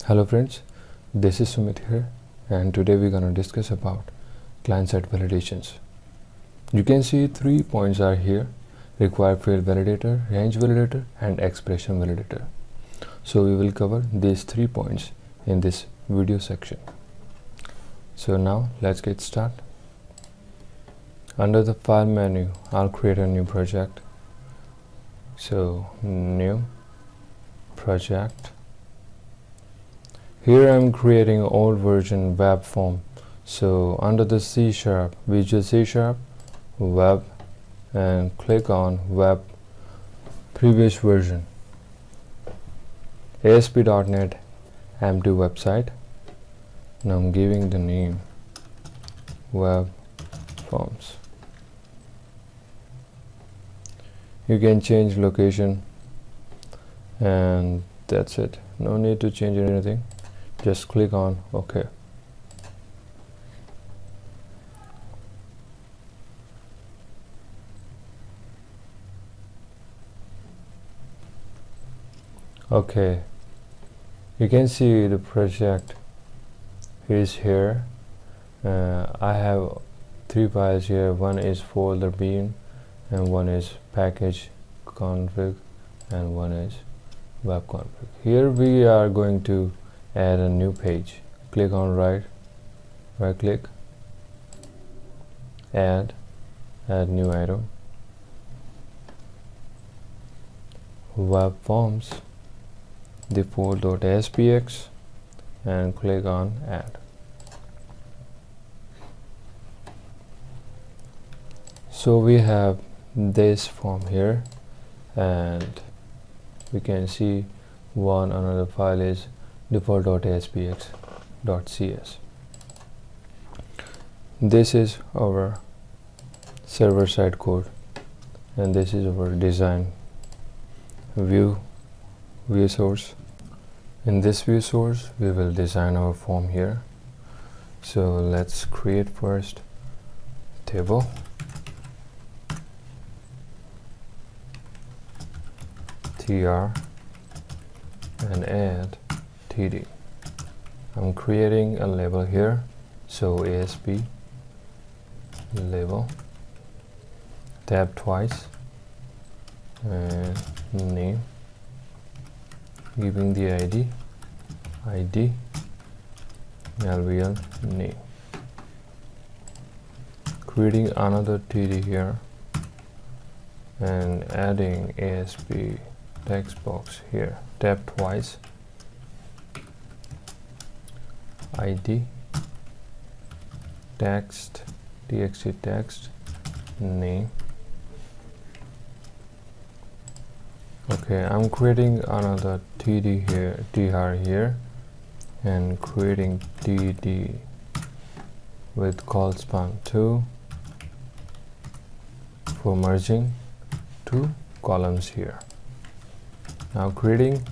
Hello friends, this is Sumit here, and today we're gonna discuss about client-side validations. You can see 3 points are here: required field validator, range validator, and expression validator. So we will cover these 3 points in this video section. So now let's get started. Under the file menu, I'll create a new project. So new project. Here I'm creating old version web form. So under the C#, Visual C# web, and click on web previous version, ASP.NET empty website. Now I'm giving the name web forms. You can change location, and that's it. No need to change anything. Just click on OK. Okay, you can see the project is here. I have 3 files here. One is folder bin, and one is package config, and one is web config. Here we are going to add a new page. Click on right click, add new item, web forms, default.aspx, and click on add. So we have this form here, and we can see another file is default.aspx.cs. This is our server side code, and this is our design view source. In this view source, we will design our form here. So let's create first table. tr and add td. I'm creating a label here, so ASP label, tab twice, and name, giving the ID LVL name, creating another td here, and adding ASP text box here, tab twice, ID text, txt text, name. Okay, I'm creating another td here, tr here, and creating td with call span 2 for merging 2 columns here. Now creating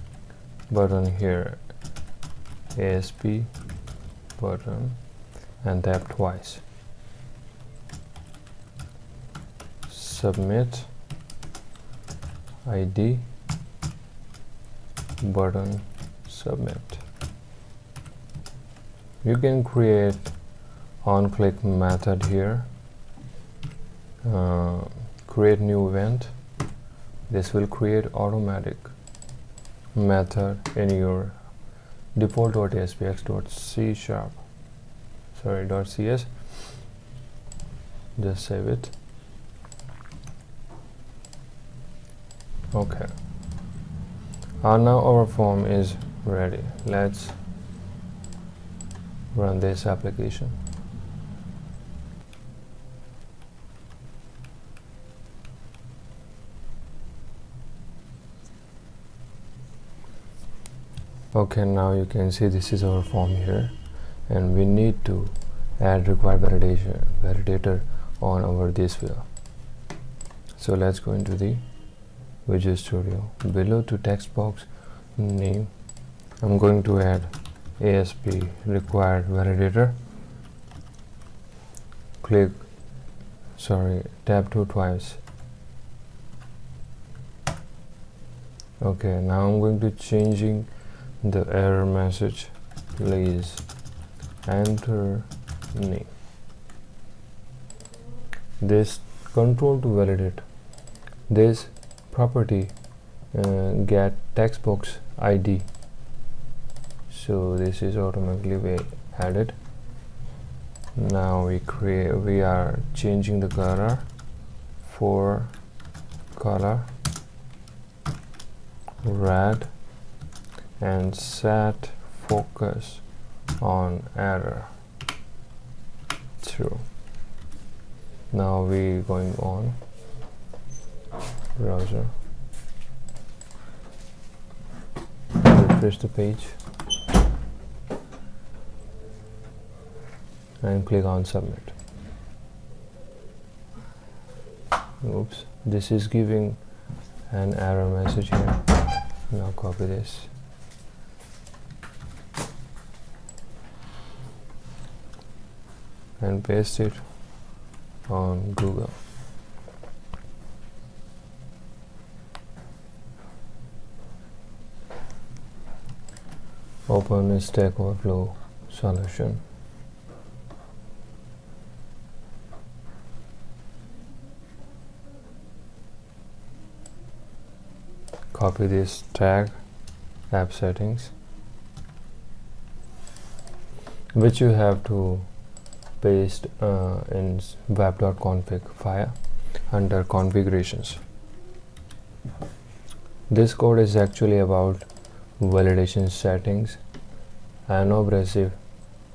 button here, ASP button, and tab twice, submit ID button submit. You can create on-click method here, create new event. This will create automatic method in your default.aspx.cs. Just save it. Okay, now our form is ready. Let's run this application. Okay, now you can see this is our form here, and we need to add required validator on our this field. So let's go into the Visual Studio. Below to text box name, I'm going to add ASP required validator. Tab 2 twice. Okay, now I'm going to changing the error message, please enter name. This control to validate this property get text box ID, so this is automatically added. Now we are changing the color for color red and set focus on error true. Now we going on browser, refresh the page and click on submit. Oops, this is giving an error message here. Now copy this and paste it on Google. Open Stack Overflow solution. Copy this tag app settings, which you have to paste in web.config file under configurations. This code is actually about validation settings, non-abrasive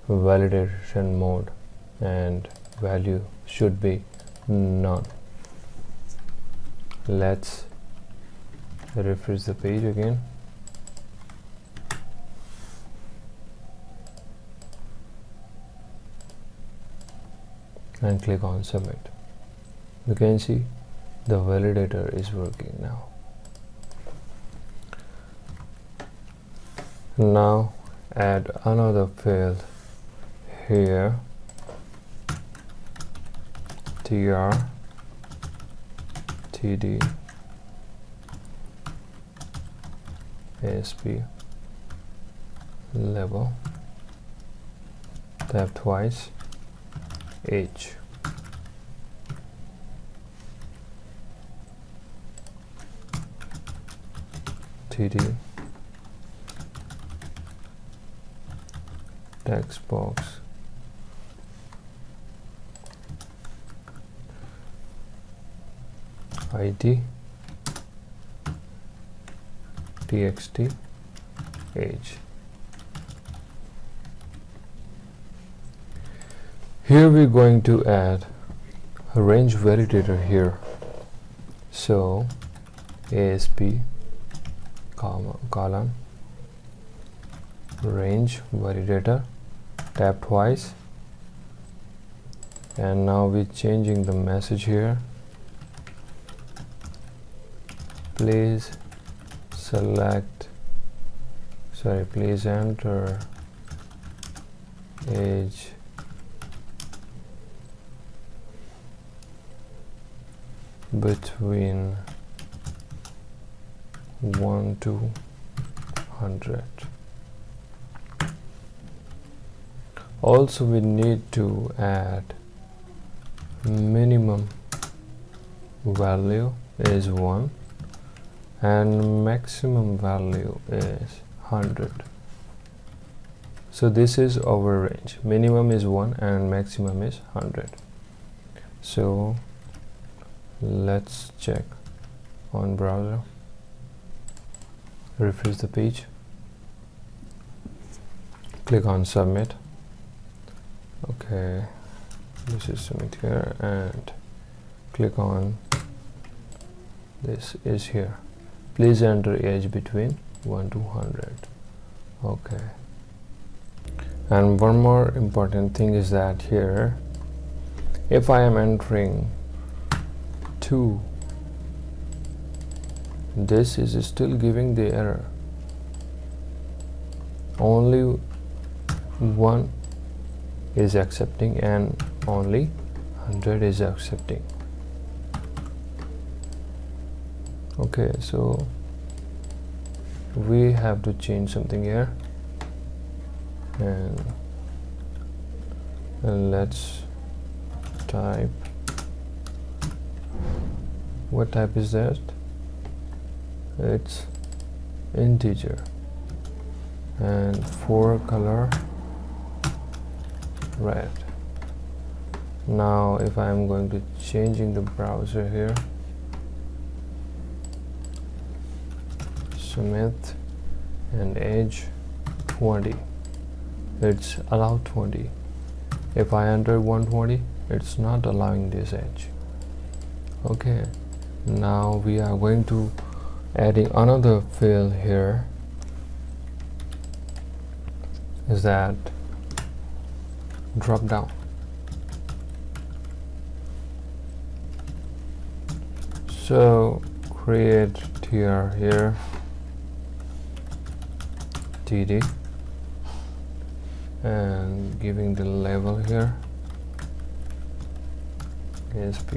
validation mode, and value should be none. Let's refresh the page again. And click on submit. You can see the validator is working now. Now add another field here, tr td ASP level, tap twice, H. TD text box ID txt age. Here we're going to add a range validator here. So ASP colon range validator, tap twice, and now we're changing the message here. Please please enter age between 1 to 100. Also, we need to add minimum value is 1 and maximum value is 100. So this is our range. Minimum is 1 and maximum is 100. So let's check on browser, refresh the page, click on submit. Okay, this is submit here, and click on this is here. Please enter age between 1 to 100. Okay. And one more important thing is that here, if I am entering 2, this is still giving the error. Only 1 is accepting and only 100 is accepting. Okay, so we have to change something here, and let's type, what type is that? It's integer, and for color red. Now if I am going to changing the browser here, Smith and edge 20, it's allowed 20. If I enter 120, it's not allowing this edge. Okay, now we are going to adding another field here, is that drop down. So create tier here, TD, and giving the label here ASP,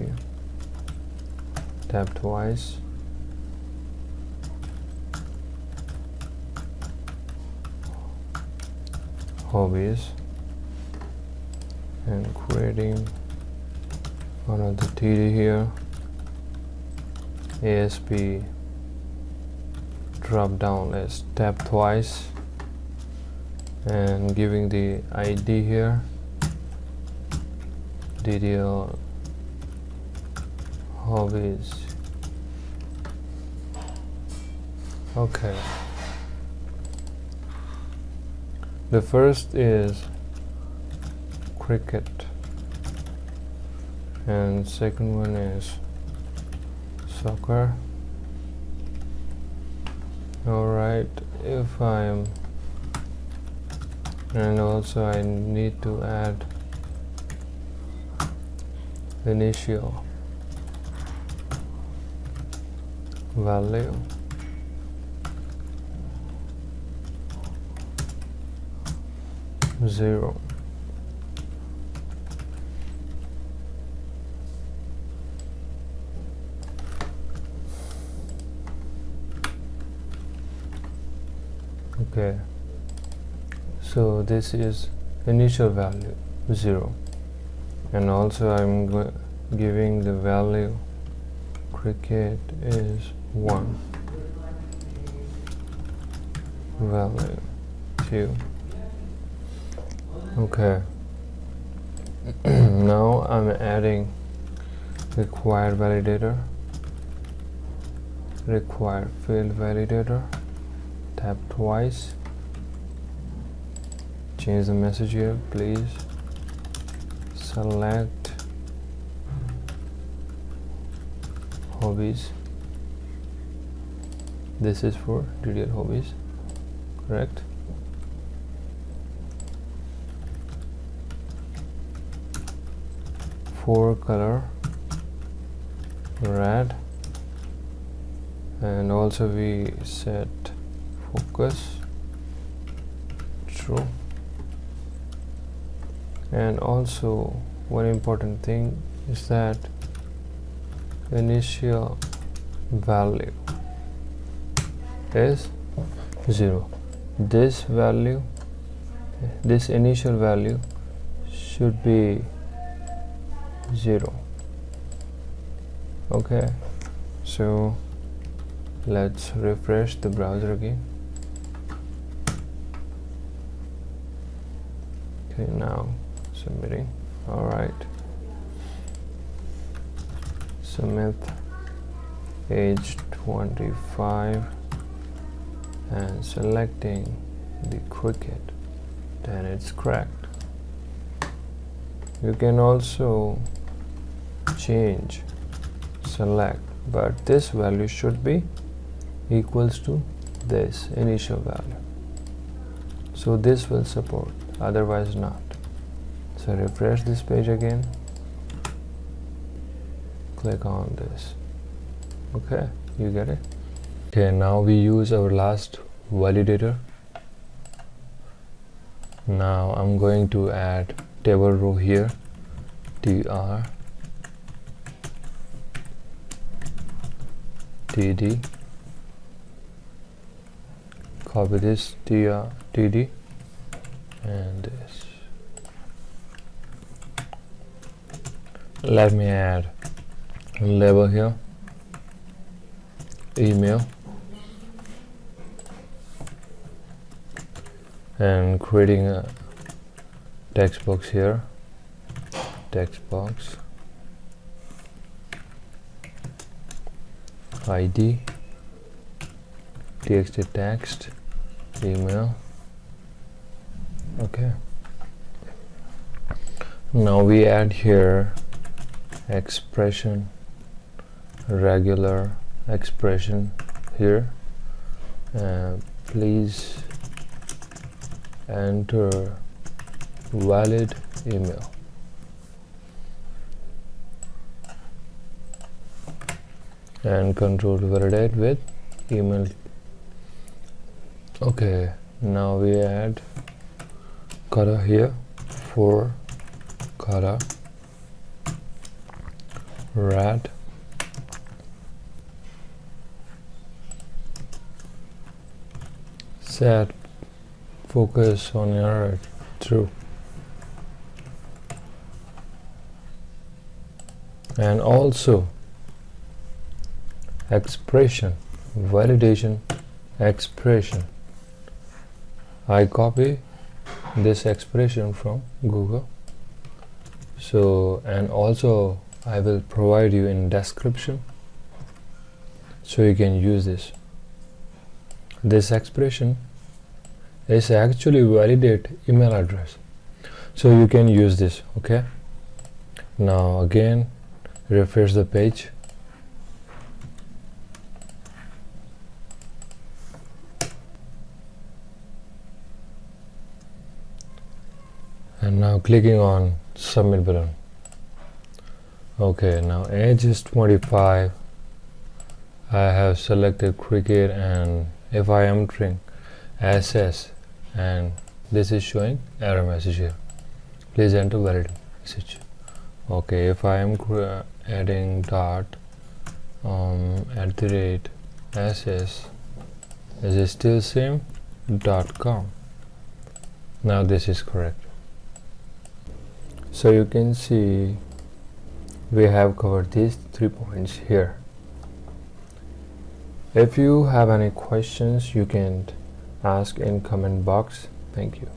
tap twice, hobbies, and creating another TD here, ASP drop down, let's tap twice, and giving the ID here, DDL hobbies. Okay, the first is cricket, and second one is soccer. Alright, if I am, and also I need to add initial value, zero. Okay, so this is initial value 0, and also I'm giving the value cricket is 1, value 2. Okay, now I'm adding required validator, required field validator, tap twice, change the message here, please select hobbies. This is for DDL hobbies, correct? For color red, and also we set focus true, and also one important thing is that initial value is 0. This value, this initial value should be 0. Okay, so let's refresh the browser again. Okay, now submitting. All right, submit age 25 and selecting the cricket, then it's correct. You can also change select, but this value should be equals to this initial value, so this will support, otherwise not. So refresh this page again, click on this. Okay, you get it. Okay, now we use our last validator. Now I'm going to add table row here, tr td copy this TD and this. Let me add a label here, email, and creating a text box here, text box, ID, txt text, email. Okay, now we add here expression, regular expression here. Please enter valid email. And control to validate with email. Okay, now we add color here for color red, set focus on your true, and also expression, validation expression. I copy this expression from Google, so, and also I will provide you in description so you can use this expression is actually validate email address, so you can use this. Okay, now again refresh the page. And now clicking on submit button. Okay, now age is 25. I have selected cricket, and if I am entering SS, and this is showing error message here, please enter valid message. Okay, if I am adding dot @SS, is it still same .com? Now this is correct. So you can see we have covered these 3 points here. If you have any questions, you can ask in comment box. Thank you.